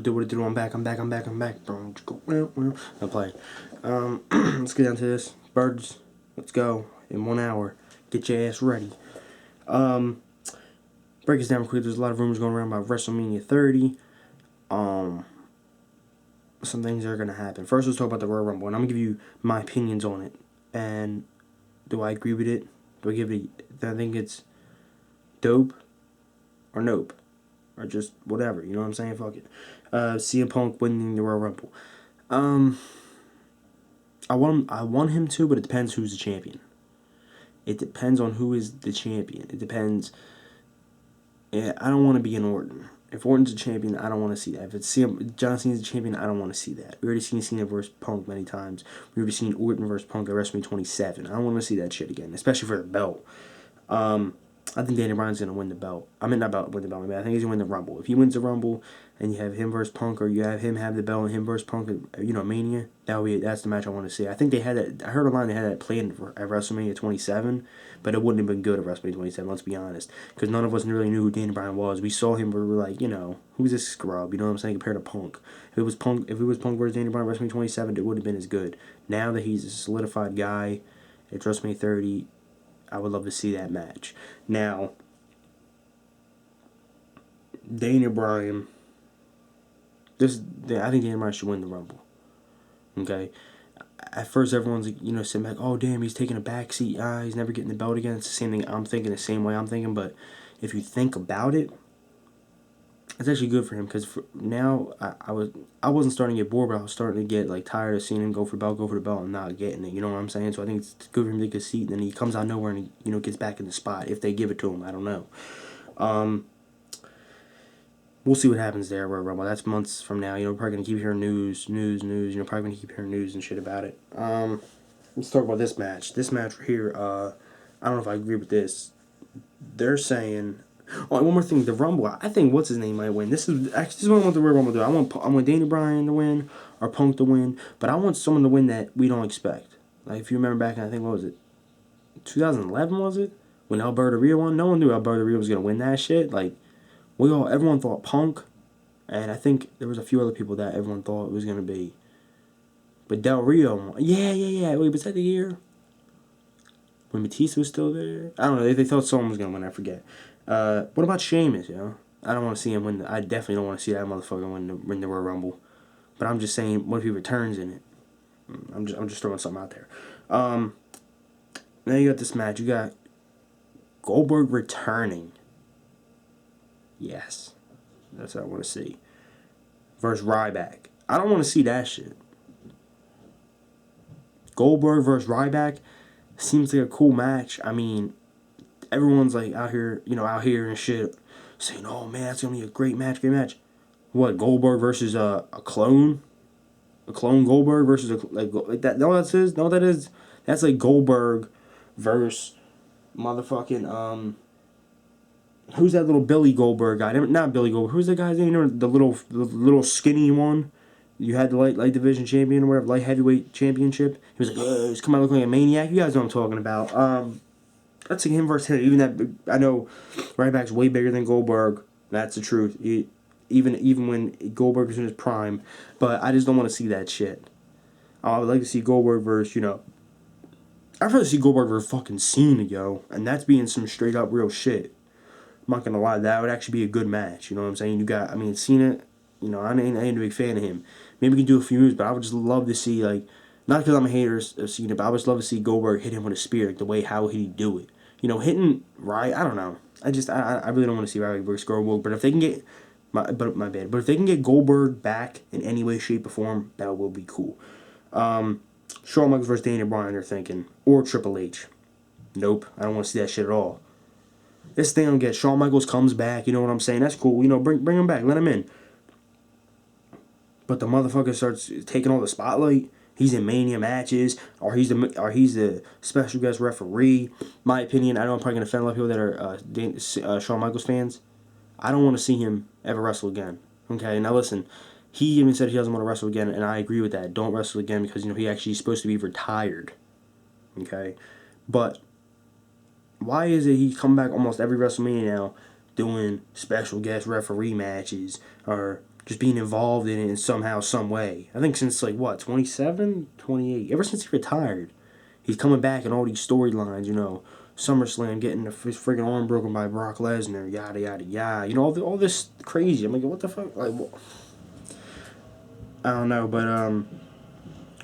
Do what it do. I'm back. Bro, I'm playing. Let's get down to this. Birds, let's go. In 1 hour. Get your ass ready. Break this down quick. There's a lot of rumors going around about WrestleMania 30. Some things are going to happen. First, let's talk about the Royal Rumble. And I'm going to give you my opinions on it. And do I agree with it? Do I give it I think it's dope or nope? Or just whatever, you know what I'm saying? Fuck it. CM Punk winning the Royal Rumble. I want him to, but it depends who's the champion. It depends on who is the champion. It depends. Yeah, I don't want to be an Orton. If Orton's a champion, I don't want to see that. If John Cena's a champion, I don't want to see that. We already seen Cena versus Punk many times. We already seen Orton versus Punk at WrestleMania 27. I don't want to see that shit again, especially for the belt. I think Daniel Bryan's gonna win the belt. I mean, not win the belt. I think he's gonna win the Rumble. If he wins the Rumble, and you have him versus Punk, or you have him have the belt and him versus Punk, Mania, that's the match I want to see. I think they had that. I heard online they had that planned at WrestleMania 27, but it wouldn't have been good at WrestleMania 27. Let's be honest, because none of us really knew who Daniel Bryan was. We saw him, but we were like, who's this scrub? You know what I'm saying? Compared to Punk, if it was Punk versus Daniel Bryan at WrestleMania 27, it would have been as good. Now that he's a solidified guy at WrestleMania 30. I would love to see that match. Now, Daniel Bryan, I think Daniel Bryan should win the Rumble. Okay? At first, everyone's saying like, oh, damn, he's taking a backseat. He's never getting the belt again. It's the same thing I'm thinking, the same way I'm thinking. But if you think about it, it's actually good for him because now I wasn't starting to get bored, but I was starting to get tired of seeing him go for the belt and not getting it. You know what I'm saying? So I think it's good for him to take a seat, and then he comes out of nowhere and he gets back in the spot if they give it to him. I don't know. We'll see what happens there, Royal Rumble. That's months from now. We're probably gonna keep hearing news. Probably gonna keep hearing news and shit about it. Let's talk about this match. This match right here. I don't know if I agree with this. They're saying. Oh, one more thing, the Rumble. I think what's his name might win. This is what I want the Royal Rumble to do. I want Daniel Bryan to win or Punk to win, but I want someone to win that we don't expect. Like if you remember back in, I think what was it, 2011 was it, when Alberto Rio won? No one knew Alberto Rio was gonna win that shit. Everyone thought Punk, and I think there was a few other people that everyone thought it was gonna be. But Del Rio won. Yeah. Wait, was that the year when Batista was still there? I don't know. They thought someone was gonna win. I forget. What about Sheamus, I don't want to see him win. I definitely don't want to see that motherfucker win the Royal Rumble. But I'm just saying, what if he returns in it? I'm just throwing something out there. Now you got this match. You got Goldberg returning. Yes. That's what I want to see. Versus Ryback. I don't want to see that shit. Goldberg versus Ryback seems like a cool match. I mean, everyone's out here and shit, saying, "Oh man, that's gonna be a great match." What, Goldberg versus a clone? A clone Goldberg versus like that? No, that is. No, that is. That's like Goldberg versus motherfucking Who's that little Billy Goldberg guy? Not Billy Goldberg. Who's the guy's name? The little skinny one. You had the light division champion or whatever, light heavyweight championship. He was like, he's coming out looking like a maniac. You guys know what I'm talking about. Let's see him versus him. Even that, I know Ryback's way bigger than Goldberg. That's the truth. Even when Goldberg is in his prime, but I just don't want to see that shit. I would like to see Goldberg versus I'd rather see Goldberg versus fucking Cena, and that's being some straight up real shit. I'm not gonna lie, that would actually be a good match. You know what I'm saying? Cena. I ain't a big fan of him. Maybe we can do a few moves, but I would just love to see not because I'm a hater of Cena, but I would just love to see Goldberg hit him with a spear, the way how he do it. Hitting right. I don't know. I really don't want to see Ryback versus Goldberg. But if they can get my bad. But if they can get Goldberg back in any way, shape, or form, that will be cool. Shawn Michaels versus Daniel Bryan. They're thinking, or Triple H. Nope. I don't want to see that shit at all. This thing I don't get. Shawn Michaels comes back. You know what I'm saying? That's cool. Bring him back. Let him in. But the motherfucker starts taking all the spotlight. He's in Mania matches, or he's the special guest referee. My opinion, I know I'm probably gonna offend a lot of people that are Shawn Michaels fans. I don't want to see him ever wrestle again. Okay, now listen, he even said he doesn't want to wrestle again, and I agree with that. Don't wrestle again because he actually is supposed to be retired. Okay, but why is it he come back almost every WrestleMania now doing special guest referee matches or just being involved in it in somehow, some way. I think since, like, what, 27, 28, ever since he retired, he's coming back in all these storylines, you know, SummerSlam, getting his freaking arm broken by Brock Lesnar, yada, yada, yada. You know, all this crazy. I'm like, what the fuck? Like, what? I don't know, but,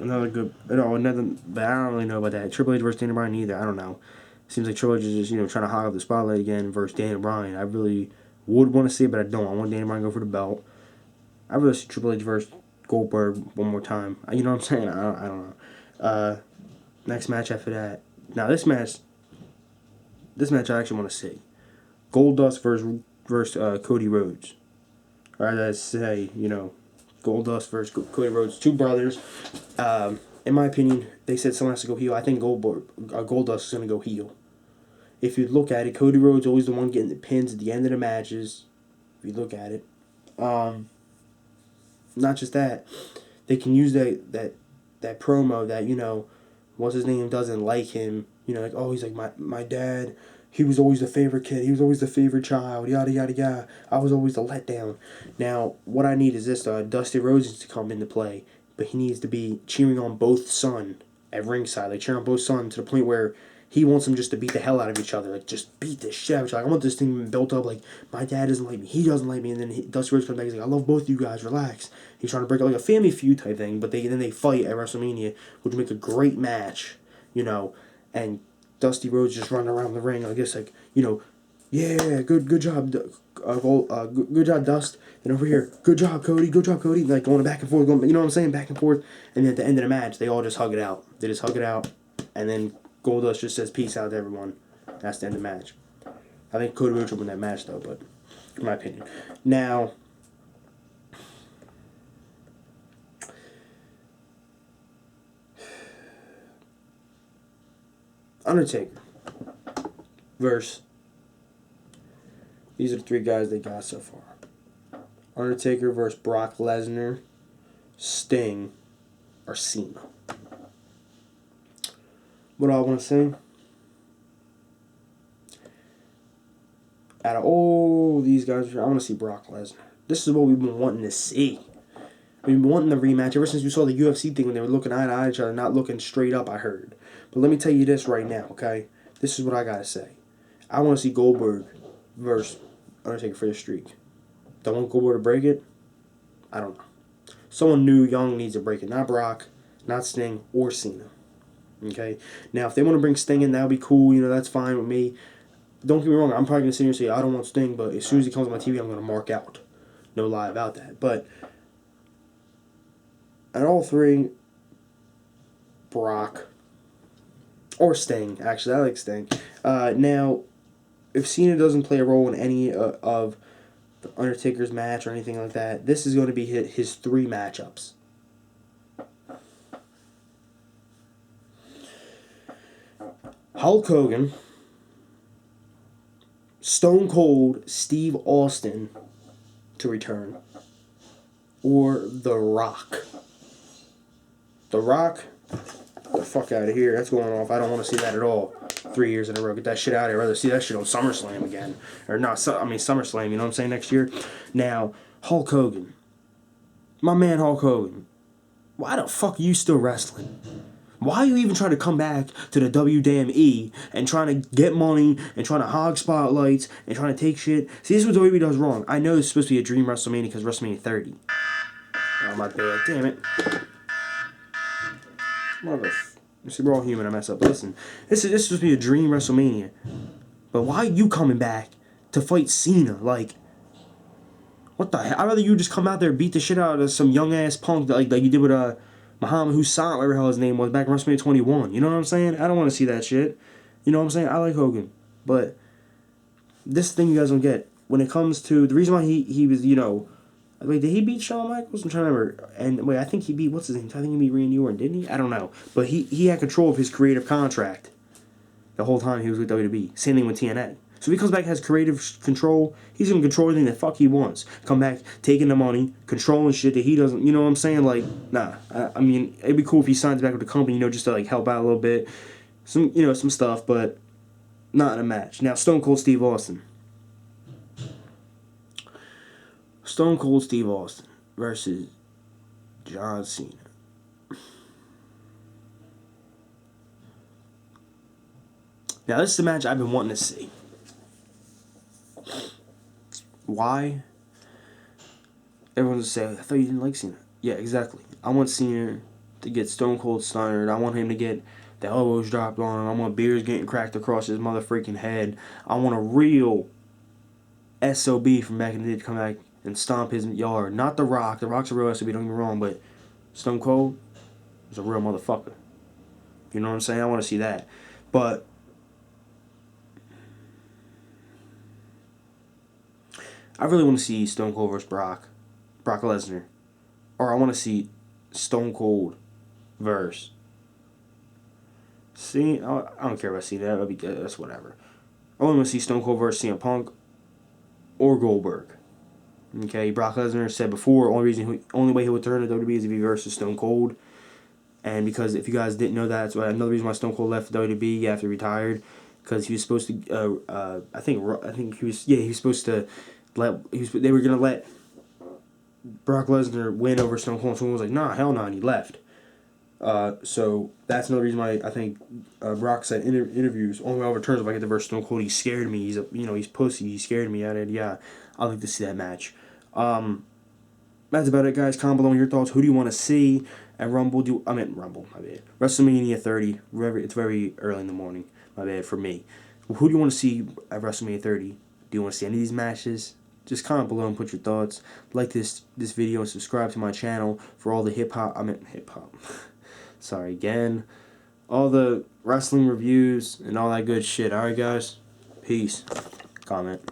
another good, but I don't really know about that. Triple H versus Daniel Bryan either. I don't know. Seems like Triple H is just, you know, trying to hog up the spotlight again versus Daniel Bryan. I really would want to see it, but I don't. I want Daniel Bryan to go for the belt. I'd rather see Triple H versus Goldberg one more time. You know what I'm saying? I don't know. Next match after that. Now this match I actually want to see. Goldust versus Cody Rhodes. Or as I say, you know, Goldust versus Cody Rhodes, two brothers. In my opinion, they said someone has to go heel. I think Goldust is going to go heel. If you look at it, Cody Rhodes always the one getting the pins at the end of the matches. If you look at it, not just that, they can use that promo that, you know, what's his name doesn't like him. You know, like, oh, he's like my dad. He was always the favorite kid. He was always the favorite child. Yada, yada, yada. I was always the letdown. Now, what I need is this. Dusty Rhodes needs to come into play. But he needs to be cheering on both Son at ringside. Like, cheering on both Son to the point where he wants them just to beat the hell out of each other. Like, just beat the shit out of each other. Like, I want this thing built up. Like, my dad doesn't like me. He doesn't like me. And then Dusty Rhodes comes back. He's like, I love both you guys. Relax. He's trying to break up like a family feud type thing. But then they fight at WrestleMania, which would make a great match, you know. And Dusty Rhodes just running around the ring, I guess, like, you know, yeah, good job, good job, Dust. And over here, good job, Cody, like going back and forth, you know what I'm saying, back and forth. And then at the end of the match, they all just hug it out. They just hug it out, and then Goldust just says peace out to everyone. That's the end of the match. I think Cody Rhodes will win that match though, but in my opinion. Now, Undertaker versus, these are the three guys they got so far. Undertaker versus Brock Lesnar, Sting, or Cena. What do I want to say? Out of all these guys, I want to see Brock Lesnar. This is what we've been wanting to see. We've been wanting the rematch ever since we saw the UFC thing when they were looking eye to eye at each other, not looking straight up, I heard. But let me tell you this right now, okay? This is what I got to say. I want to see Goldberg versus Undertaker for the streak. Don't want Goldberg to break it? I don't know. Someone new, young needs to break it. Not Brock, not Sting, or Cena. Okay? Now, if they want to bring Sting in, that would be cool. You know, that's fine with me. Don't get me wrong. I'm probably going to sit here and say, I don't want Sting, but as soon as he comes on my TV, I'm going to mark out. No lie about that. But at all three, Brock, or Sting, actually. I like Sting. Now, if Cena doesn't play a role in any of the Undertaker's match or anything like that, this is going to be his three matchups. Hulk Hogan, Stone Cold Steve Austin to return, or The Rock. The Rock, the fuck out of here. That's going off. I don't want to see that at all. 3 years in a row. Get that shit out of here. I'd rather see that shit on SummerSlam again. Or not, SummerSlam, you know what I'm saying, next year? Now, Hulk Hogan. My man Hulk Hogan. Why the fuck are you still wrestling? Why are you even trying to come back to the WWE and trying to get money and trying to hog spotlights and trying to take shit? See, this is what WWE does wrong. I know it's supposed to be a dream WrestleMania because WrestleMania 30. Oh, my bad. Damn it. See, we're all human. I mess up. But listen, this is supposed to be a dream WrestleMania. But why are you coming back to fight Cena? Like, what the hell? I'd rather you just come out there and beat the shit out of some young ass punk like you did with Muhammad Hussein, whatever the hell his name was, back in WrestleMania 21. You know what I'm saying? I don't want to see that shit. You know what I'm saying? I like Hogan. But this thing you guys don't get. When it comes to the reason why he was, you know, wait, did he beat Shawn Michaels? I'm trying to remember. And wait, I think he beat, what's his name? I think he beat Randy Orton, didn't he? I don't know. But he had control of his creative contract the whole time he was with WWE. Same thing with TNA. So if he comes back and has creative control, he's going to control everything the fuck he wants. Come back, taking the money, controlling shit that he doesn't, you know what I'm saying? Like, nah. I mean, it'd be cool if he signs back with the company, you know, just to, like, help out a little bit. Some stuff, but not in a match. Now, Stone Cold Steve Austin. Stone Cold Steve Austin. versus John Cena. Now, this is the match I've been wanting to see. Why? Everyone's going to say, I thought you didn't like Cena. Yeah, exactly. I want Cena to get Stone Cold stunned. I want him to get the elbows dropped on him. I want beers getting cracked across his motherfucking head. I want a real SOB from back in the day to come back and stomp his yard. Not The Rock. The Rock's a real SOB, don't get me wrong, but Stone Cold is a real motherfucker. You know what I'm saying? I want to see that. But I really want to see Stone Cold versus Brock Lesnar. Or I want to see Stone Cold versus. See, I don't care if I see that. That'll be good. That's whatever. I only want to see Stone Cold versus CM Punk or Goldberg. Okay, Brock Lesnar said before, only way he would turn to WWE is if he versus Stone Cold. And because if you guys didn't know that, that's why another reason why Stone Cold left WWE after he retired, because he was supposed to. I think he was supposed to they were gonna let Brock Lesnar win over Stone Cold. And Stone Cold was like, nah, hell no, and he left. So that's another reason why I think Brock said in interviews, only way I returns if I get the versus Stone Cold. He scared me. He's pussy. He scared me. Yeah, I'd like to see that match. That's about it, guys. Comment below your thoughts. Who do you want to see at Rumble? Rumble. My bad. WrestleMania 30. It's very early in the morning. My bad for me. Who do you want to see at WrestleMania 30? Do you want to see any of these matches? Just comment below and put your thoughts. Like this video and subscribe to my channel for all the hip hop. Sorry again. All the wrestling reviews and all that good shit. Alright, guys. Peace. Comment.